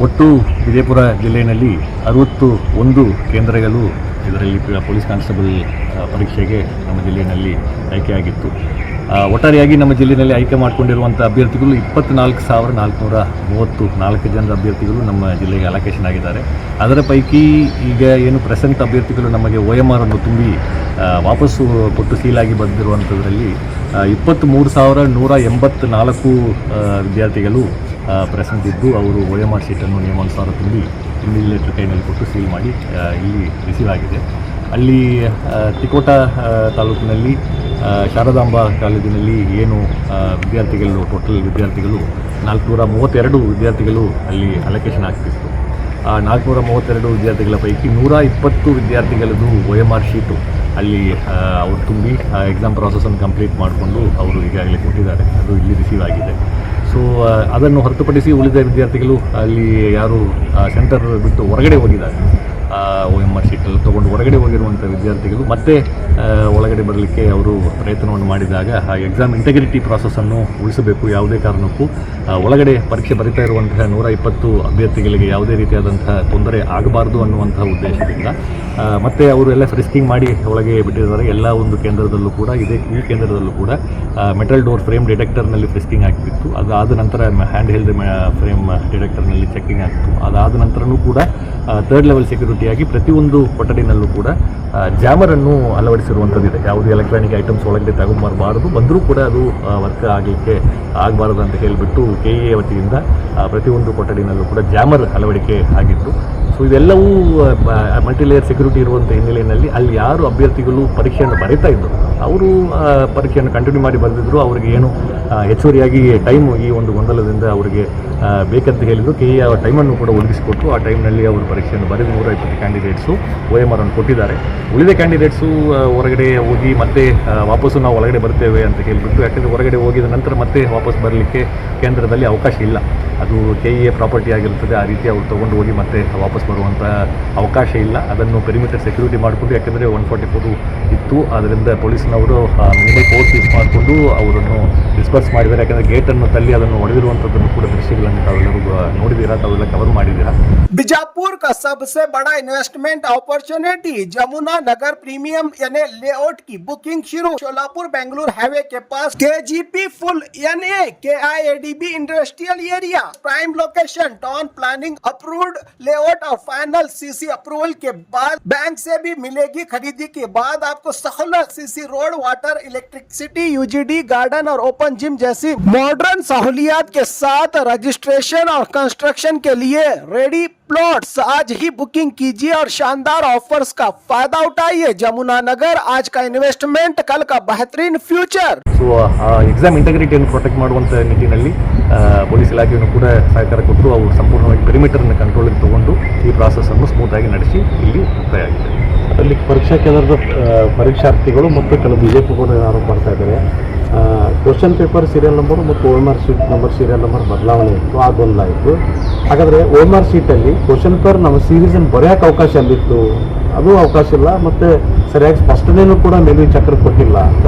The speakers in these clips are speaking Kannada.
ಒಟ್ಟು ವಿಜಯಪುರ ಜಿಲ್ಲೆಯಲ್ಲಿ 61 ಕೇಂದ್ರಗಳು ಇದರಲ್ಲಿ ಪೊಲೀಸ್ ಕಾನ್ಸ್ಟೇಬಲ್ ಪರೀಕ್ಷೆಗೆ ನಮ್ಮ ಜಿಲ್ಲೆಯಲ್ಲಿ ಆಯ್ಕೆಯಾಗಿತ್ತು. ಒಟ್ಟಾರೆಯಾಗಿ ನಮ್ಮ ಜಿಲ್ಲೆಯಲ್ಲಿ ಆಯ್ಕೆ ಮಾಡಿಕೊಂಡಿರುವಂಥ ಅಭ್ಯರ್ಥಿಗಳು 24,434 ಜನರ ಅಭ್ಯರ್ಥಿಗಳು ನಮ್ಮ ಜಿಲ್ಲೆಗೆ ಅಲೋಕೇಶನ್ ಆಗಿದ್ದಾರೆ. ಅದರ ಪೈಕಿ ಈಗ ಏನು ಪ್ರೆಸೆಂಟ್ ಅಭ್ಯರ್ಥಿಗಳು ನಮಗೆ OMR ಅನ್ನು ತುಂಬಿ ವಾಪಸ್ಸು ಕೊಟ್ಟು ಸೀಲಾಗಿ ಬಂದಿರುವಂಥದ್ರಲ್ಲಿ 23,184 ವಿದ್ಯಾರ್ಥಿಗಳು ಪ್ರೆಸೆಂಟ್ ಇದ್ದು ಅವರು OMR ಶೀಟನ್ನು ನಿಯಮಾನುಸಾರ ತುಂಬಿ ಇನ್ವಿಜಿಲೇಟರ್ ಕೈನಲ್ಲಿ ಕೊಟ್ಟು ಸೀಲ್ ಮಾಡಿ ಇಲ್ಲಿ ರಿಸೀವ್ ಆಗಿದೆ. ಅಲ್ಲಿ ತಿಕೋಟ ತಾಲೂಕಿನಲ್ಲಿ ಶಾರದಾಂಬ ಕಾಲೇಜಿನಲ್ಲಿ ಏನು ವಿದ್ಯಾರ್ಥಿಗಳು ಟೋಟಲ್ ವಿದ್ಯಾರ್ಥಿಗಳು 432 ವಿದ್ಯಾರ್ಥಿಗಳು ಅಲ್ಲಿ ಅಲೋಕೇಶನ್ ಆಗ್ತಿತ್ತು. ಆ 432 ವಿದ್ಯಾರ್ಥಿಗಳ ಪೈಕಿ 120 ವಿದ್ಯಾರ್ಥಿಗಳದ್ದು OMR ಶೀಟು ಅಲ್ಲಿ ಅವರು ತುಂಬಿ ಎಕ್ಸಾಮ್ ಪ್ರಾಸೆಸನ್ನು ಕಂಪ್ಲೀಟ್ ಮಾಡಿಕೊಂಡು ಅವರು ಈಗಾಗಲೇ ಕೊಟ್ಟಿದ್ದಾರೆ. ಅದು ಇಲ್ಲಿ ರಿಸೀವ್ ಆಗಿದೆ. ಸೊ ಅದನ್ನು ಹೊರತುಪಡಿಸಿ ಉಳಿದ ವಿದ್ಯಾರ್ಥಿಗಳು ಅಲ್ಲಿ ಯಾರು ಸೆಂಟರ್ ಬಿಟ್ಟು ಹೊರಗಡೆ ಹೋಗಿದ್ದಾರೆ, OMR ಶೀಟಲ್ಲಿ ತೊಗೊಂಡು ಹೊರಗಡೆ ಹೋಗಿರುವಂಥ ವಿದ್ಯಾರ್ಥಿಗಳು ಮತ್ತೆ ಒಳಗಡೆ ಬರಲಿಕ್ಕೆ ಅವರು ಪ್ರಯತ್ನವನ್ನು ಮಾಡಿದಾಗ ಆ ಎಕ್ಸಾಮ್ ಇಂಟೆಗ್ರಿಟಿ ಪ್ರಾಸೆಸನ್ನು ಉಳಿಸಬೇಕು. ಯಾವುದೇ ಕಾರಣಕ್ಕೂ ಒಳಗಡೆ ಪರೀಕ್ಷೆ ಬರೀತಾ ಇರುವಂತಹ 120 ಅಭ್ಯರ್ಥಿಗಳಿಗೆ ಯಾವುದೇ ರೀತಿಯಾದಂತಹ ತೊಂದರೆ ಆಗಬಾರ್ದು ಅನ್ನುವಂತಹ ಉದ್ದೇಶದಿಂದ ಮತ್ತು ಅವರೆಲ್ಲ ಫ್ರಿಸ್ಕಿಂಗ್ ಮಾಡಿ ಒಳಗೆ ಬಿಟ್ಟಿದ್ದಾರೆ. ಎಲ್ಲ ಒಂದು ಕೇಂದ್ರದಲ್ಲೂ ಕೂಡ ಈ ಕೇಂದ್ರದಲ್ಲೂ ಕೂಡ ಮೆಟಲ್ ಡೋರ್ ಫ್ರೇಮ್ ಡಿಟೆಕ್ಟರ್ನಲ್ಲಿ ಫ್ರಿಸ್ಕಿಂಗ್ ಆಗ್ತಿತ್ತು. ಅದಾದ ನಂತರ ಹ್ಯಾಂಡ್ ಹೆಲ್ಡ್ ಫ್ರೇಮ್ ಡಿಟೆಕ್ಟರ್ನಲ್ಲಿ ಚೆಕ್ಕಿಂಗ್ ಆಗ್ತಿತ್ತು. ಅದಾದ ನಂತರನೂ ಕೂಡ 3rd ಲೆವೆಲ್ ಸೆಕ್ಯೂರಿಟಿಯಾಗಿ ಪ್ರತಿಯೊಂದು ಕೊಠಡಿನಲ್ಲೂ ಕೂಡ ಜಾಮರನ್ನು ಅಳವಡಿಸಿರುವಂಥದ್ದಿದೆ. ಯಾವುದೇ ಎಲೆಕ್ಟ್ರಾನಿಕ್ ಐಟಮ್ಸ್ ಒಳಗಡೆ ತಗೊಂಬರಬಾರದು, ಬಂದರೂ ಕೂಡ ಅದು ವರ್ಕ್ ಆಗಲಿಕ್ಕೆ ಆಗಬಾರದು ಅಂತ ಹೇಳಿಬಿಟ್ಟು KEA ವತಿಯಿಂದ ಪ್ರತಿಯೊಂದು ಕೊಠಡಿನಲ್ಲೂ ಕೂಡ ಜಾಮರ್ ಅಳವಡಿಕೆ ಆಗಿತ್ತು. ಸೊ ಇದೆಲ್ಲವೂ ಮಲ್ಟಿಲೇಯರ್ ಸೆಕ್ಯೂರಿಟಿ ಇರುವಂಥ ಹಿನ್ನೆಲೆಯಲ್ಲಿ ಅಲ್ಲಿ ಯಾರು ಅಭ್ಯರ್ಥಿಗಳು ಪರೀಕ್ಷೆಯನ್ನು ಬರೀತಾ ಇದ್ದರು ಅವರು ಪರೀಕ್ಷೆಯನ್ನು ಕಂಟಿನ್ಯೂ ಮಾಡಿ ಬರೆದಿದ್ರು. ಅವರಿಗೆ ಏನು ಹೆಚ್ಚುವರಿಯಾಗಿ ಟೈಮು ಈ ಒಂದು ಗೊಂದಲದಿಂದ ಅವರಿಗೆ ಬೇಕಂತ ಹೇಳಿದ್ರು. KEA ಟೈಮನ್ನು ಕೂಡ ಒದಗಿಸಿಕೊಟ್ಟು ಆ ಟೈಮ್ನಲ್ಲಿ ಅವರು ಪರೀಕ್ಷೆಯನ್ನು ಬರೆದು 120 ಕ್ಯಾಂಡಿಡೇಟ್ಸು OMR ಅನ್ನು ಕೊಟ್ಟಿದ್ದಾರೆ. ಉಳಿದ ಕ್ಯಾಂಡಿಡೇಟ್ಸು ಹೊರಗಡೆ ಹೋಗಿ ಮತ್ತೆ ವಾಪಸ್ಸು ನಾವು ಒಳಗಡೆ ಬರ್ತೇವೆ ಅಂತ ಹೇಳಿಬಿಟ್ಟು, ಯಾಕೆಂದರೆ ಹೊರಗಡೆ ಹೋಗಿದ ನಂತರ ಮತ್ತೆ ವಾಪಸ್ ಬರಲಿಕ್ಕೆ ಕೇಂದ್ರದಲ್ಲಿ ಅವಕಾಶ ಇಲ್ಲ. ಅದು KEA ಪ್ರಾಪರ್ಟಿ ಆಗಿರ್ತದೆ. ಆ ರೀತಿ ಅವ್ರು ತೊಗೊಂಡು ಹೋಗಿ ಮತ್ತೆ ವಾಪಸ್ ಬರುವಂಥ ಅವಕಾಶ ಇಲ್ಲ. ಅದನ್ನು ಪೆರಿಮೀಟರ್ ಸೆಕ್ಯೂರಿಟಿ ಮಾಡಿಕೊಂಡು, ಯಾಕೆಂದರೆ 144 ಇತ್ತು, ಅದರಿಂದ ಪೊಲೀಸ್ನವರು ಮಿನಿಮಮ್ ಫೋರ್ಸ್ ಯೂಸ್ ಮಾಡಿಕೊಂಡು ಅವರನ್ನು ಡಿಸ್ಪರ್ಸ್ ಮಾಡಿದ್ದಾರೆ. ಯಾಕೆಂದರೆ ಗೇಟನ್ನು ತಳ್ಳಿ ಅದನ್ನು ಹೊಡೆದಿರುವಂಥದ್ದನ್ನು ಕೂಡ ದೃಶ್ಯಗಳನ್ನು ತಾವೆಲ್ಲರೂ ನೋಡಿದ್ದೀರಾ, ತಾವೆಲ್ಲ ಕವರ್ ಮಾಡಿದ್ದೀರಾ. बीजापुर का सबसे बड़ा इन्वेस्टमेंट अपॉर्चुनिटी जमुना नगर प्रीमियम यानी लेआउट की बुकिंग शुरू। सोलापुर बेंगलुरु हाईवे के पास KGP फुल यानी KIADB industrial area, prime location, town planning approved layout और फाइनल CC अप्रूवल के बाद बैंक से भी मिलेगी। खरीदी के बाद आपको सहूलत CC road, water, electricity, UGD, garden और ओपन जिम जैसी मॉडर्न सहूलियात के साथ रजिस्ट्रेशन और कंस्ट्रक्शन के लिए रेडी प्लॉट्स। आज ही बुकिंग कीजिए और शानदार ऑफर्स का फायदा उठाइए। जमुना नगर, आज का इन्वेस्टमेंट, कल का बेहतरीन फ्यूचर। ಸೊ ಎಕ್ಸಾಮ್ ಇಂಟೆಗ್ರಿಟಿಯನ್ನು ಪ್ರೊಟೆಕ್ಟ್ ಮಾಡುವಂಥ ನಿಟ್ಟಿನಲ್ಲಿ ಪೊಲೀಸ್ ಇಲಾಖೆಯನ್ನು ಕೂಡ ಸಹಕಾರ ಕೊಟ್ಟು ಅವರು ಸಂಪೂರ್ಣವಾಗಿ ಪೆರಿಮೀಟರ್ನ ಕಂಟ್ರೋಲಿಗೆ ತಗೊಂಡು ಈ ಪ್ರಾಸೆಸನ್ನು ಸ್ಮೂತಾಗಿ ನಡೆಸಿ ಇಲ್ಲಿ ಮುಕ್ತಾಯ ಆಗಿದೆ. ಅಲ್ಲಿ ಪರೀಕ್ಷಾ ಕೇಂದ್ರದ ಪರೀಕ್ಷಾರ್ಥಿಗಳು ಮತ್ತು ಕೆಲವು BJP ಆರೋಪ ಮಾಡ್ತಾ ಇದ್ದಾರೆ. ಕ್ವಶನ್ ಪೇಪರ್ ಸೀರಿಯಲ್ ನಂಬರು ಮತ್ತು OMR sheet number serial number ಬದಲಾವಣೆ ಇತ್ತು, ಆ ಗೊಂದಲ ಆಯಿತು. ಹಾಗಾದರೆ OMR ಶೀಟಲ್ಲಿ ಕ್ವಶನ್ ಪೇಪರ್ ನಮ್ಮ ಸೀರೀಸನ್ನು ಬರೆಯೋಕ್ಕೆ ಅವಕಾಶ ಅಲ್ಲಿತ್ತು, ಅದು ಅವಕಾಶ ಇಲ್ಲ, ಮತ್ತು ಸರಿಯಾಗಿ ಸ್ಪಷ್ಟನೆಯೂ ಕೂಡ ಮೇಲ್ವಿಚಾರಕರು ಕೊಟ್ಟಿಲ್ಲ ಅಂತ.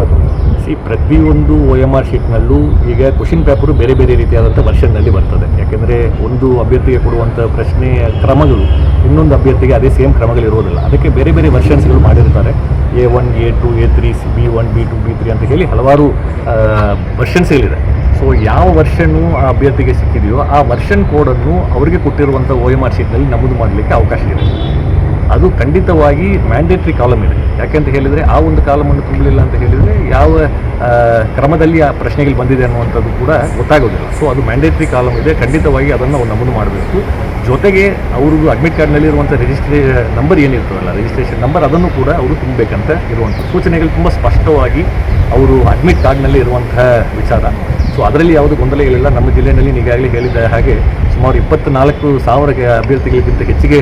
ಪ್ರತಿಯೊಂದು OMR ಶೀಟ್ನಲ್ಲೂ ಈಗ ಕ್ವಶನ್ ಪೇಪರು ಬೇರೆ ಬೇರೆ ರೀತಿಯಾದಂಥ ವರ್ಷನ್ನಲ್ಲಿ ಬರ್ತದೆ. ಯಾಕೆಂದರೆ ಒಂದು ಅಭ್ಯರ್ಥಿಗೆ ಕೊಡುವಂಥ ಪ್ರಶ್ನೆಯ ಕ್ರಮಗಳು ಇನ್ನೊಂದು ಅಭ್ಯರ್ಥಿಗೆ ಅದೇ ಸೇಮ್ ಕ್ರಮಗಳು ಇರೋದಿಲ್ಲ. ಅದಕ್ಕೆ ಬೇರೆ ಬೇರೆ ವರ್ಷನ್ಸ್ಗಳು ಮಾಡಿರ್ತಾರೆ. A1, A2, A3, B1, B2, B3 ಅಂತ ಹೇಳಿ ಹಲವಾರು ವರ್ಷನ್ಸ್ಗಳಿದೆ. ಸೊ ಯಾವ ವರ್ಷನ್ನು ಆ ಅಭ್ಯರ್ಥಿಗೆ ಸಿಕ್ಕಿದೆಯೋ ಆ ವರ್ಷನ್ ಕೋಡನ್ನು ಅವರಿಗೆ ಕೊಟ್ಟಿರುವಂಥ OMR ಶೀಟ್ನಲ್ಲಿ ನಮೂದು ಮಾಡಲಿಕ್ಕೆ ಅವಕಾಶ ಇದೆ. ಅದು ಖಂಡಿತವಾಗಿ ಮ್ಯಾಂಡೇಟ್ರಿ ಕಾಲಮ್ ಇದೆ. ಯಾಕೆಂತ ಹೇಳಿದರೆ ಆ ಒಂದು ಕಾಲಮನ್ನು ತುಂಬಲಿಲ್ಲ ಅಂತ ಹೇಳಿದರೆ ಯಾವ ಕ್ರಮದಲ್ಲಿ ಆ ಪ್ರಶ್ನೆಗಳು ಬಂದಿದೆ ಅನ್ನುವಂಥದ್ದು ಕೂಡ ಗೊತ್ತಾಗೋದಿಲ್ಲ. ಸೊ ಅದು ಮ್ಯಾಂಡೇಟ್ರಿ ಕಾಲಮ್ ಇದೆ, ಖಂಡಿತವಾಗಿ ಅದನ್ನು ಅವ್ರು ನಮೂದು ಮಾಡಬೇಕು. ಜೊತೆಗೆ ಅವ್ರದ್ದು ಅಡ್ಮಿಟ್ ಕಾರ್ಡ್ನಲ್ಲಿರುವಂಥ ನಂಬರ್ ಏನಿರ್ತದಲ್ಲ, ರಿಜಿಸ್ಟ್ರೇಷನ್ ನಂಬರ್, ಅದನ್ನು ಕೂಡ ಅವರು ತುಂಬಬೇಕಂತ ಇರುವಂಥ ಸೂಚನೆಗಳು ತುಂಬ ಸ್ಪಷ್ಟವಾಗಿ ಅವರು ಅಡ್ಮಿಟ್ ಕಾರ್ಡ್ನಲ್ಲಿ ಇರುವಂತಹ ವಿಚಾರ. ಸೊ ಅದರಲ್ಲಿ ಯಾವುದೇ ಗೊಂದಲಗಳಿಲ್ಲ. ನಮ್ಮ ಜಿಲ್ಲೆಯಲ್ಲಿ ಈಗಾಗಲೇ ಹೇಳಿದ ಹಾಗೆ ಸುಮಾರು 24,000 ಅಭ್ಯರ್ಥಿಗಳಿಗಿಂತ ಹೆಚ್ಚಿಗೆ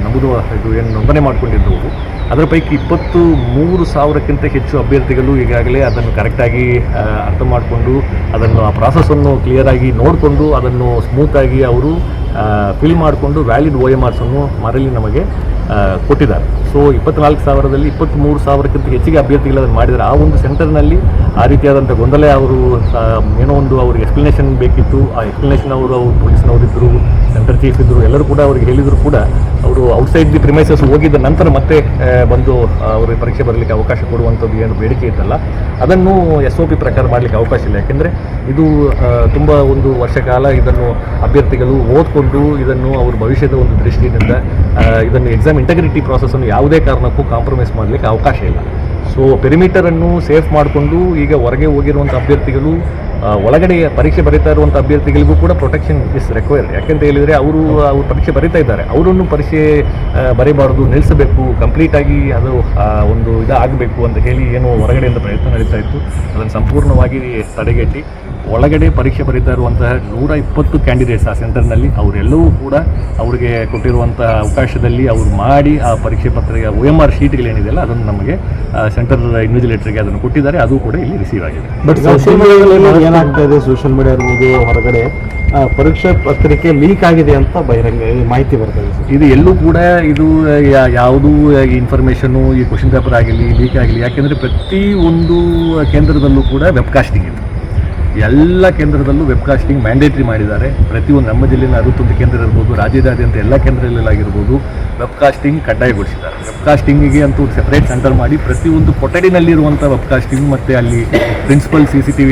ನಮ್ಮದು ಇದು ಏನು ನೋಂದಣಿ ಮಾಡಿಕೊಂಡಿದ್ದವರು. ಅದರ ಪೈಕಿ 23,000ಕ್ಕಿಂತ ಹೆಚ್ಚು ಅಭ್ಯರ್ಥಿಗಳು ಈಗಾಗಲೇ ಅದನ್ನು ಕರೆಕ್ಟಾಗಿ ಅರ್ಥ ಮಾಡಿಕೊಂಡು ಅದನ್ನು ಆ ಪ್ರಾಸೆಸನ್ನು ಕ್ಲಿಯರಾಗಿ ನೋಡಿಕೊಂಡು ಅದನ್ನು ಸ್ಮೂತಾಗಿ ಅವರು ಫಿಲ್ ಮಾಡಿಕೊಂಡು ವ್ಯಾಲಿಡ್ OMRಸನ್ನು ಮರಳಿ ನಮಗೆ ಕೊಟ್ಟಿದ್ದಾರೆ. ಸೊ 24,000ದಲ್ಲಿ 23,000ಕ್ಕಿಂತ ಹೆಚ್ಚಿಗೆ ಅಭ್ಯರ್ಥಿಗಳು ಅದನ್ನು ಮಾಡಿದ್ದಾರೆ. ಆ ಒಂದು ಸೆಂಟರ್ನಲ್ಲಿ ಆ ರೀತಿಯಾದಂಥ ಗೊಂದಲ ಅವರು ಏನೋ ಒಂದು ಅವ್ರಿಗೆ ಎಕ್ಸ್ಪ್ಲನೇಷನ್ ಬೇಕಿತ್ತು. ಆ ಎಕ್ಸ್ಪ್ಲನೇಷನ್ ಅವರು ಪೊಲೀಸ್ನವರಿದ್ದರು, ಸೆಂಟರ್ ಚೀಫ್ ಇದ್ದರು, ಎಲ್ಲರೂ ಕೂಡ ಅವ್ರಿಗೆ ಹೇಳಿದ್ರು ಕೂಡ ಅವರು ಔಟ್ಸೈಡ್ ದಿ ಪ್ರಿಮೈಸಸ್ ಹೋಗಿದ್ದ ನಂತರ ಮತ್ತೆ ಬಂದು ಅವ್ರಿಗೆ ಪರೀಕ್ಷೆ ಬರಲಿಕ್ಕೆ ಅವಕಾಶ ಕೊಡುವಂಥದ್ದು ಏನು ಬೇಡಿಕೆ ಇತ್ತಲ್ಲ ಅದನ್ನು SOP ಪ್ರಕಾರ ಮಾಡಲಿಕ್ಕೆ ಅವಕಾಶ ಇಲ್ಲ. ಯಾಕೆಂದರೆ ಇದು ತುಂಬ ಒಂದು ವರ್ಷ ಕಾಲ ಇದನ್ನು ಅಭ್ಯರ್ಥಿಗಳು ಓದ್ಕೊಂಡು ಇದನ್ನು ಅವ್ರ ಭವಿಷ್ಯದ ಒಂದು ದೃಷ್ಟಿಯಿಂದ ಇದನ್ನು ಎಕ್ಸಾಮ್ ಇಂಟಗ್ರಿಟಿ ಪ್ರಾಸೆಸ್ಸನ್ನು ಯಾವುದೇ ಕಾರಣಕ್ಕೂ ಕಾಂಪ್ರಮೈಸ್ ಮಾಡಲಿಕ್ಕೆ ಅವಕಾಶ ಇಲ್ಲ. ಸೊ ಪೆರಿಮೀಟರನ್ನು ಸೇಫ್ ಮಾಡಿಕೊಂಡು ಈಗ ಹೊರಗೆ ಹೋಗಿರುವಂಥ ಅಭ್ಯರ್ಥಿಗಳು ಒಳಗಡೆ ಪರೀಕ್ಷೆ ಬರೀತಾ ಇರುವಂಥ ಅಭ್ಯರ್ಥಿಗಳಿಗೂ ಕೂಡ ಪ್ರೊಟೆಕ್ಷನ್ ಇಸ್ ರಿಕ್ವೈರ್ಡ್. ಯಾಕೆಂತ ಹೇಳಿದರೆ ಅವರು ಪರೀಕ್ಷೆ ಬರೀತಾ ಇದ್ದಾರೆ, ಅವರನ್ನು ಪರೀಕ್ಷೆ ಬರೀಬಾರ್ದು, ನಿಲ್ಲಿಸಬೇಕು, ಕಂಪ್ಲೀಟಾಗಿ ಅದು ಒಂದು ಇದಾಗಬೇಕು ಅಂತ ಹೇಳಿ ಏನು ಹೊರಗಡೆಯಿಂದ ಪ್ರಯತ್ನ ನಡೀತಾ ಇತ್ತು ಅದನ್ನು ಸಂಪೂರ್ಣವಾಗಿ ತಡೆಗಟ್ಟಿ ಒಳಗಡೆ ಪರೀಕ್ಷೆ ಬರೀತಾ ಇರುವಂತಹ 120 ಕ್ಯಾಂಡಿಡೇಟ್ಸ್ ಆ ಸೆಂಟರ್ನಲ್ಲಿ ಅವರೆಲ್ಲವೂ ಕೂಡ ಅವರಿಗೆ ಕೊಟ್ಟಿರುವಂತಹ ಅವಕಾಶದಲ್ಲಿ ಅವರು ಮಾಡಿ ಆ ಪರೀಕ್ಷೆ ಪತ್ರಿಕೆ OMR ಶೀಟ್ಗಳೇನಿದೆಯಲ್ಲ ಅದನ್ನು ನಮಗೆ ಸೆಂಟರ್ ಇನ್ವಿಜಿಲೇಟರ್ಗೆ ಅದನ್ನು ಕೊಟ್ಟಿದ್ದಾರೆ, ಅದು ಕೂಡ ಇಲ್ಲಿ ರಿಸೀವ್ ಆಗಿದೆ. ಬಟ್ ಸೋಷಿಯಲ್ ಮೀಡಿಯಾದಲ್ಲಿ ಏನಾಗ್ತಾ ಇದೆ, ಸೋಷಿಯಲ್ ಮೀಡಿಯಾ ಇರ್ಬೋದು ಹೊರಗಡೆ ಪರೀಕ್ಷಾ ಪತ್ರಿಕೆ ಲೀಕ್ ಆಗಿದೆ ಅಂತ ಬಹಿರಂಗ ಮಾಹಿತಿ ಬರ್ತದೆ. ಇದು ಎಲ್ಲೂ ಕೂಡ ಇದು ಯಾವುದೂ ಇನ್ಫಾರ್ಮೇಷನ್ನು ಈ ಕ್ವಶನ್ ಪೇಪರ್ ಆಗಲಿ ಲೀಕ್ ಆಗಲಿ, ಯಾಕೆಂದರೆ ಪ್ರತಿ ಒಂದು ಕೇಂದ್ರದಲ್ಲೂ ಕೂಡ ವೆಬ್ಕಾಸ್ಟಿಂಗ್ ಇದೆ. ಎಲ್ಲ ಕೇಂದ್ರದಲ್ಲೂ ವೆಬ್ಕಾಸ್ಟಿಂಗ್ ಮ್ಯಾಂಡೇಟ್ರಿ ಮಾಡಿದ್ದಾರೆ. ಪ್ರತಿಯೊಂದು ನಮ್ಮ ಜಿಲ್ಲೆಯ 61 ಕೇಂದ್ರ ಇರ್ಬೋದು, ರಾಜ್ಯದಾದ್ಯಂತ ಎಲ್ಲ ಕೇಂದ್ರಗಳಲ್ಲಾಗಿರ್ಬೋದು ವೆಬ್ಕಾಸ್ಟಿಂಗ್ ಕಡ್ಡಾಯಗೊಳಿಸಿದ್ದಾರೆ. ವೆಬ್ಕಾಸ್ಟಿಂಗಿಗೆ ಅಂತೂ ಸೆಪ್ರೇಟ್ ಸೆಂಟರ್ ಮಾಡಿ ಪ್ರತಿಯೊಂದು ಕೊಠಡಿನಲ್ಲಿರುವಂಥ ವೆಬ್ಕಾಸ್ಟಿಂಗ್ ಮತ್ತು ಅಲ್ಲಿ ಪ್ರಿನ್ಸಿಪಲ್ CCTV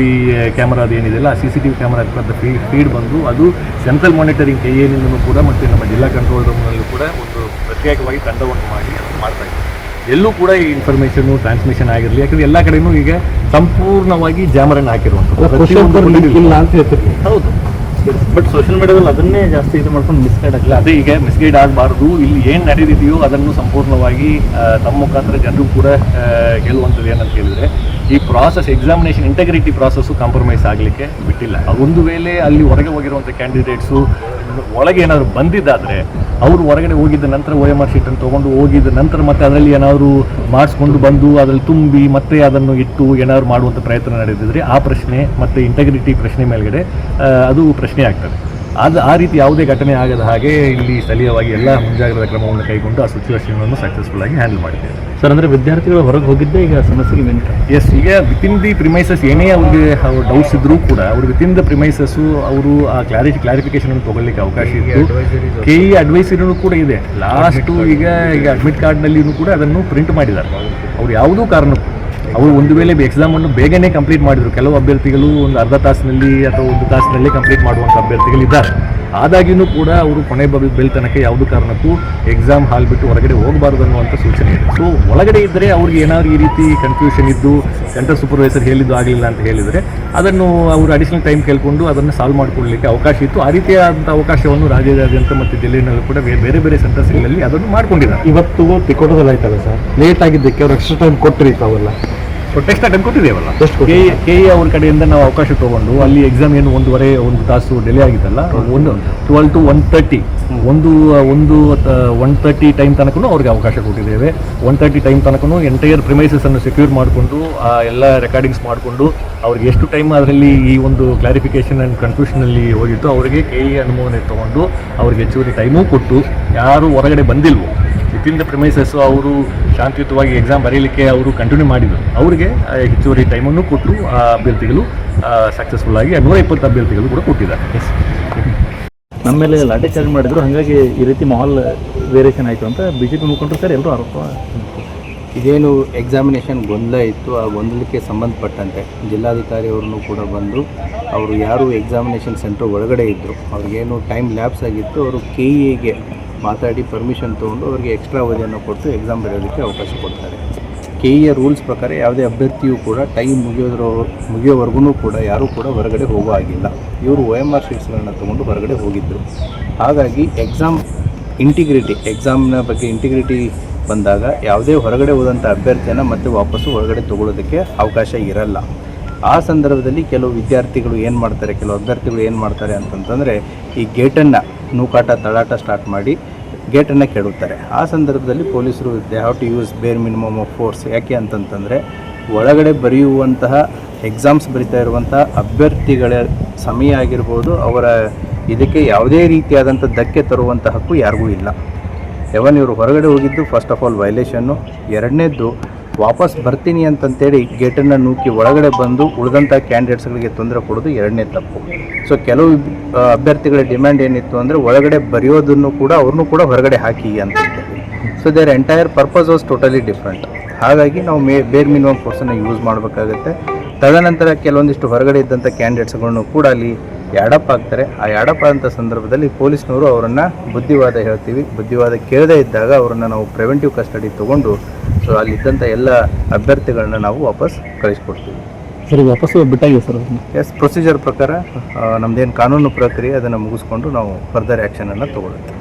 ಕ್ಯಾಮರಾದ ಏನಿದೆಯಲ್ಲ ಆ CCTV ಕ್ಯಾಮರಾ ಫೀಡ್ ಬಂದು ಅದು ಸೆಂಟ್ರಲ್ ಮಾನಿಟರಿಂಗ್ KAನಿಂದಲೂ ಕೂಡ ಮತ್ತು ನಮ್ಮ ಜಿಲ್ಲಾ ಕಂಟ್ರೋಲ್ ರೂಮ್ನಲ್ಲೂ ಕೂಡ ಒಂದು ಪ್ರತ್ಯೇಕವಾಗಿ ತಂಡವನ್ನು ಮಾಡಿ ಅದು ಮಾಡ್ತಾ ಇದ್ದಾರೆ. ಎಲ್ಲೂ ಕೂಡ ಈ ಇನ್ಫಾರ್ಮೇಷನ್ನು ಟ್ರಾನ್ಸ್ಮಿಷನ್ ಆಗಿರಲಿ, ಯಾಕಂದರೆ ಎಲ್ಲ ಕಡೆಯೂ ಈಗ ಸಂಪೂರ್ಣವಾಗಿ ಜಾಮರನ್ನು ಹಾಕಿರುವಂಥದ್ದು. ಇಲ್ಲ ಅಂತ ಹೇಳ್ತೀವಿ. ಹೌದು, ಬಟ್ ಸೋಷಿಯಲ್ ಮೀಡಿಯಾದಲ್ಲಿ ಅದನ್ನೇ ಜಾಸ್ತಿ ಇದು ಮಾಡ್ಕೊಂಡು ಮಿಸ್ಗೈಡ್ ಆಗಲ್ಲ. ಅದೇ ಈಗ ಮಿಸ್ಗೈಡ್ ಆಗಬಾರ್ದು. ಇಲ್ಲಿ ಏನು ನಡೆದಿದೆಯೋ ಅದನ್ನು ಸಂಪೂರ್ಣವಾಗಿ ತಮ್ಮ ಮುಖಾಂತರ ಜನರು ಕೂಡ ಹೇಳುವಂಥದ್ದು ಏನಂತ ಹೇಳಿದರೆ ಈ process examination integrity process compromise ಆಗಲಿಕ್ಕೆ ಬಿಟ್ಟಿಲ್ಲ. ಒಂದು ವೇಳೆ ಅಲ್ಲಿ ಹೊರಗೆ ಹೋಗಿರುವಂಥ ಕ್ಯಾಂಡಿಡೇಟ್ಸು ಒಳಗೆ ಏನಾದರೂ ಬಂದಿದ್ದಾದರೆ ಅವರು ಹೊರಗಡೆ ಹೋಗಿದ್ದ ನಂತರ OMR ಶೀಟನ್ನು ತೊಗೊಂಡು ಹೋಗಿದ್ದ ನಂತರ ಮತ್ತೆ ಅದರಲ್ಲಿ ಏನಾದರೂ ಮಾಡಿಸ್ಕೊಂಡು ಬಂದು ಅದರಲ್ಲಿ ತುಂಬಿ ಮತ್ತೆ ಅದನ್ನು ಇಟ್ಟು ಏನಾದ್ರು ಮಾಡುವಂಥ ಪ್ರಯತ್ನ ನಡೆದಿದ್ರೆ ಆ ಪ್ರಶ್ನೆ ಮತ್ತು ಇಂಟಗ್ರಿಟಿ ಪ್ರಶ್ನೆ ಮೇಲ್ಗಡೆ ಅದು ಪ್ರಶ್ನೆ ಆಗ್ತದೆ. ಆ ರೀತಿ ಯಾವುದೇ ಘಟನೆ ಆಗದ ಹಾಗೆ ಇಲ್ಲಿ ಸ್ಥಳೀಯವಾಗಿ ಎಲ್ಲ ಮುಂಜಾಗ್ರತಾ ಕ್ರಮವನ್ನು ಕೈಗೊಂಡು ಆ ಸಿಚುವೇಷನನ್ನು ಸಕ್ಸಸ್ಫುಲ್ ಆಗಿ ಹ್ಯಾಂಡಲ್ ಮಾಡಿದ್ದೇವೆ. ಸರ್, ಅಂದರೆ ವಿದ್ಯಾರ್ಥಿಗಳು ಹೊರಗೆ ಹೋಗಿದ್ದೇ ಈಗ ಸಮಸ್ಯೆಗೆ ಮೆಂಟ್. ಎಸ್, ಈಗ ವಿತಿನ್ ದಿ ಪ್ರಿಮೈಸಸ್ ಏನೇ ಅವ್ರಿಗೆ ಡೌಟ್ಸ್ ಇದ್ದರೂ ಕೂಡ ಅವರು ವಿತಿನ್ ದ ಪ್ರಿಮೈಸಸ್ಸು ಅವರು ಆ ಕ್ಲಾರಿಫಿಕೇಶನನ್ನು ತೊಗೊಳ್ಳಿಕ್ಕೆ ಅವಕಾಶ ಇತ್ತು. KE ಅಡ್ವೈಸರಿನೂ ಕೂಡ ಇದೆ. ಲಾಸ್ಟು ಈಗ ಅಡ್ಮಿಟ್ ಕಾರ್ಡ್ನಲ್ಲಿಯೂ ಕೂಡ ಅದನ್ನು ಪ್ರಿಂಟ್ ಮಾಡಿದ್ದಾರೆ. ಅವರು ಯಾವುದೂ ಕಾರಣಕ್ಕೂ ಅವರು ಒಂದು ವೇಳೆ ಎಕ್ಸಾಮನ್ನು ಬೇಗನೆ ಕಂಪ್ಲೀಟ್ ಮಾಡಿದರು. ಕೆಲವು ಅಭ್ಯರ್ಥಿಗಳು ಒಂದು ಅರ್ಧ ತಾಸಿನಲ್ಲಿ ಅಥವಾ 1 ತಾಸಿನಲ್ಲಿ ಕಂಪ್ಲೀಟ್ ಮಾಡುವಂಥ ಅಭ್ಯರ್ಥಿಗಳಿದ್ದಾರೆ. ಆದಾಗಿಯೂ ಕೂಡ ಅವರು ಕೊನೆ ಬೆಲ್ ತನಕ ಯಾವುದೂ ಕಾರಣಕ್ಕೂ ಎಕ್ಸಾಮ್ ಹಾಲ್ ಬಿಟ್ಟು ಹೊರಗಡೆ ಹೋಗಬಾರ್ದು ಅನ್ನುವಂಥ ಸೂಚನೆ ಇದೆ. ಸೊ ಒಳಗಡೆ ಇದ್ದರೆ ಅವ್ರಿಗೆ ಏನಾದರೂ ಈ ರೀತಿ ಕನ್ಫ್ಯೂಷನ್ ಇದ್ದು ಸೆಂಟರ್ ಸೂಪರ್ವೈಸರ್ ಹೇಳಿದ್ದು ಆಗಲಿಲ್ಲ ಅಂತ ಹೇಳಿದರೆ ಅದನ್ನು ಅವರು ಅಡಿಷನಲ್ ಟೈಮ್ ಕೇಳಿಕೊಂಡು ಅದನ್ನು ಸಾಲ್ವ್ ಮಾಡಿಕೊಳ್ಳಲಿಕ್ಕೆ ಅವಕಾಶ ಇತ್ತು. ಆ ರೀತಿಯಾದಂಥ ಅವಕಾಶವನ್ನು ರಾಜ್ಯಾದ್ಯಂತ ಮತ್ತು ಜಿಲ್ಲೆಯಲ್ಲೂ ಕೂಡ ಬೇರೆ ಬೇರೆ ಸೆಂಟರ್ಸ್ಗಳಲ್ಲಿ ಅದನ್ನು ಮಾಡ್ಕೊಂಡಿದ್ದಾರೆ. ಇವತ್ತು ತಿಕೋಟದಲ್ಲಿ ಆಯ್ತಲ್ಲ ಸರ್, ಲೇಟ್ ಆಗಿದ್ದಕ್ಕೆ ಅವ್ರು ಎಕ್ಸ್ಟ್ರಾ ಟೈಮ್ ಕೊಟ್ಟಿರಿ ತಾವೆಲ್ಲ ಎಕ್ಸ್ಟ್ರಾ ಟೈಮ್ ಕೊಟ್ಟಿದ್ದೇವಲ್ಲ. KE ಅವ್ರ ಕಡೆಯಿಂದ ನಾವು ಅವಕಾಶ ತೊಗೊಂಡು ಅಲ್ಲಿ ಎಕ್ಸಾಮ್ ಏನು 1 ತಾಸು ಡಿಲೇ ಆಗಿತ್ತಲ್ಲ, 12 to 1:30 1:30 ಟೈಮ್ ತನಕ ಅವ್ರಿಗೆ ಅವಕಾಶ ಕೊಟ್ಟಿದ್ದೇವೆ. 1:30 ಟೈಮ್ ತನಕ ಎಂಟೈರ್ ಪ್ರಿಮೈಸಸನ್ನು ಸೆಕ್ಯೂರ್ ಮಾಡಿಕೊಂಡು ಎಲ್ಲ ರೆಕಾರ್ಡಿಂಗ್ಸ್ ಮಾಡಿಕೊಂಡು ಅವ್ರಿಗೆ ಎಷ್ಟು ಟೈಮ್ ಅದರಲ್ಲಿ ಈ ಒಂದು ಕ್ಲಾರಿಫಿಕೇಷನ್ ಆ್ಯಂಡ್ ಕನ್ಫ್ಯೂಷನಲ್ಲಿ ಹೋಗಿತ್ತು ಅವರಿಗೆ KE ಅನುಮೋದನೆ ತೊಗೊಂಡು ಅವ್ರಿಗೆ ಹೆಚ್ಚುವರಿ ಟೈಮೂ ಕೊಟ್ಟು ಯಾರು ಹೊರಗಡೆ ಬಂದಿಲ್ವೋ ವಿತಿನ್ ದ ಪ್ರಿಮೈಸಸ್ಸು ಅವರು ಶಾಂತಿಯುತವಾಗಿ ಎಕ್ಸಾಮ್ ಬರೀಲಿಕ್ಕೆ ಅವರು ಕಂಟಿನ್ಯೂ ಮಾಡಿದರು. ಅವರಿಗೆ ಹೆಚ್ಚುವರಿ ಟೈಮನ್ನು ಕೊಟ್ಟು ಆ ಅಭ್ಯರ್ಥಿಗಳು ಸಕ್ಸಸ್ಫುಲ್ ಆಗಿ 120 ಅಭ್ಯರ್ಥಿಗಳು ಕೂಡ ಕೊಟ್ಟಿದ್ದಾರೆ. ನಮ್ಮ ಮೇಲೆ ಲಾಠಿ ಚಾರ್ಜ್ ಮಾಡಿದ್ರು, ಹಾಗಾಗಿ ಈ ರೀತಿ ಮಾಹೋಲ್ ವೇರಿಯೇಷನ್ ಆಯಿತು ಅಂತ BJP ಮುಖಂಡರು ಸರ್ ಎಲ್ಲರೂ ಆರೋಪ. ಇದೇನು ಎಕ್ಸಾಮಿನೇಷನ್ ಗೊಂದಲ ಇತ್ತು, ಆ ಗೊಂದಲಕ್ಕೆ ಸಂಬಂಧಪಟ್ಟಂತೆ ಜಿಲ್ಲಾಧಿಕಾರಿ ಅವ್ರನ್ನೂ ಕೂಡ ಬಂದು ಅವರು ಯಾರು ಎಕ್ಸಾಮಿನೇಷನ್ ಸೆಂಟರ್ ಒಳಗಡೆ ಇದ್ದರು ಅವ್ರಿಗೇನು ಟೈಮ್ ಲ್ಯಾಪ್ಸ್ ಆಗಿತ್ತು, ಅವರು KEಗೆ ಮಾತಾಡಿ ಪರ್ಮಿಷನ್ ತೊಗೊಂಡು ಅವರಿಗೆ ಎಕ್ಸ್ಟ್ರಾ ಅವಧಿಯನ್ನು ಕೊಟ್ಟು ಎಕ್ಸಾಮ್ ಬರೆಯೋದಕ್ಕೆ ಅವಕಾಶ ಕೊಡ್ತಾರೆ. KEಯ ರೂಲ್ಸ್ ಪ್ರಕಾರ ಯಾವುದೇ ಅಭ್ಯರ್ಥಿಯೂ ಕೂಡ ಟೈಮ್ ಮುಗಿಯೋವರೆಗೂ ಕೂಡ ಯಾರೂ ಕೂಡ ಹೊರಗಡೆ ಹೋಗೋ ಆಗಿಲ್ಲ. ಇವರು OMR ಶೀಟ್ಸ್ಗಳನ್ನು ತೊಗೊಂಡು ಹೊರಗಡೆ ಹೋಗಿದ್ದರು. ಹಾಗಾಗಿ ಎಕ್ಸಾಮ್ನ ಬಗ್ಗೆ ಇಂಟಿಗ್ರಿಟಿ ಬಂದಾಗ ಯಾವುದೇ ಹೊರಗಡೆ ಹೋದಂಥ ಅಭ್ಯರ್ಥಿಯನ್ನು ಮತ್ತೆ ವಾಪಸ್ಸು ಹೊರಗಡೆ ತೊಗೊಳ್ಳೋದಕ್ಕೆ ಅವಕಾಶ ಇರಲ್ಲ. ಆ ಸಂದರ್ಭದಲ್ಲಿ ಕೆಲವು ವಿದ್ಯಾರ್ಥಿಗಳು ಏನು ಮಾಡ್ತಾರೆ, ಕೆಲವು ಅಭ್ಯರ್ಥಿಗಳು ಏನು ಮಾಡ್ತಾರೆ ಅಂತಂತಂದರೆ ಈ ಗೇಟನ್ನು ನೂಕಾಟ ತಳಾಟ ಸ್ಟಾರ್ಟ್ ಮಾಡಿ ಗೇಟನ್ನು ಕೆಡುತ್ತಾರೆ. ಆ ಸಂದರ್ಭದಲ್ಲಿ ಪೊಲೀಸರು ದೇ ಹ್ಯಾವ್ ಟು ಯೂಸ್ ಬೇರ್ ಮಿನಿಮಮ್ ಆಫ್ ಫೋರ್ಸ್. ಯಾಕೆ ಅಂತಂತಂದರೆ ಒಳಗಡೆ ಬರೆಯುವಂತಹ ಎಕ್ಸಾಮ್ಸ್ ಬರಿತಾ ಇರುವಂಥ ಅಭ್ಯರ್ಥಿಗಳ ಸಮಯ ಆಗಿರ್ಬೋದು, ಅವರ ಇದಕ್ಕೆ ಯಾವುದೇ ರೀತಿಯಾದಂಥ ಧಕ್ಕೆ ತರುವಂಥ ಹಕ್ಕು ಯಾರಿಗೂ ಇಲ್ಲ. ಇವರು ಹೊರಗಡೆ ಹೋಗಿದ್ದು ಫಸ್ಟ್ ಆಫ್ ಆಲ್ ವೈಲೇಷನ್ನು. ಎರಡನೇದ್ದು ವಾಪಸ್ ಬರ್ತೀನಿ ಅಂತಂತೇಳಿ ಗೇಟನ್ನು ನೂಕಿ ಒಳಗಡೆ ಬಂದು ಉಳಿದಂಥ ಕ್ಯಾಂಡಿಡೇಟ್ಸ್ಗಳಿಗೆ ತೊಂದರೆ ಕೊಡೋದು ಎರಡನೇ ತಪ್ಪು. ಸೊ ಕೆಲವು ಅಭ್ಯರ್ಥಿಗಳ ಡಿಮ್ಯಾಂಡ್ ಏನಿತ್ತು ಅಂದರೆ ಒಳಗಡೆ ಬರೆಯೋದನ್ನು ಕೂಡ ಅವ್ರನ್ನೂ ಕೂಡ ಹೊರಗಡೆ ಹಾಕಿ ಅಂತಂತೇಳಿ. So there entire purpose was totally different. ಹಾಗಾಗಿ ನಾವು ಬೇರ್ ಮಿನಿಮಮ್ ಫೋರ್ಸನ್ನು ಯೂಸ್ ಮಾಡಬೇಕಾಗುತ್ತೆ. ತದನಂತರ ಕೆಲವೊಂದಿಷ್ಟು ಹೊರಗಡೆ ಇದ್ದಂಥ ಕ್ಯಾಂಡಿಡೇಟ್ಸ್ಗಳನ್ನು ಕೂಡ ಅಲ್ಲಿ ಯಾಡಪ್ ಆಗ್ತಾರೆ. ಆ ಯಾಡಪ್ ಆದಂಥ ಸಂದರ್ಭದಲ್ಲಿ ಪೊಲೀಸ್ನವರು ಅವರನ್ನು ಬುದ್ಧಿವಾದ ಹೇಳ್ತೀವಿ, ಬುದ್ಧಿವಾದ ಕೇಳದೇ ಇದ್ದಾಗ ಅವರನ್ನು ನಾವು ಪ್ರಿವೆಂಟಿವ್ ಕಸ್ಟಡಿ ತೊಗೊಂಡು ಸೊ ಅಲ್ಲಿದ್ದಂಥ ಎಲ್ಲ ಅಭ್ಯರ್ಥಿಗಳನ್ನ ನಾವು ವಾಪಸ್ ಕಳಿಸ್ಕೊಡ್ತೀವಿ. ಸರ್ ವಾಪಸ್ಸು ಬಿಟ್ಟಾಗಿದೆ ಸರ್ ಎಸ್, ಪ್ರೊಸೀಜರ್ ಪ್ರಕಾರ ನಮ್ಮದೇನು ಕಾನೂನು ಪ್ರಕ್ರಿಯೆ ಅದನ್ನು ಮುಗಿಸ್ಕೊಂಡು ನಾವು ಫರ್ದರ್ ಆ್ಯಕ್ಷನನ್ನು ತೊಗೊಳುತ್ತೆ.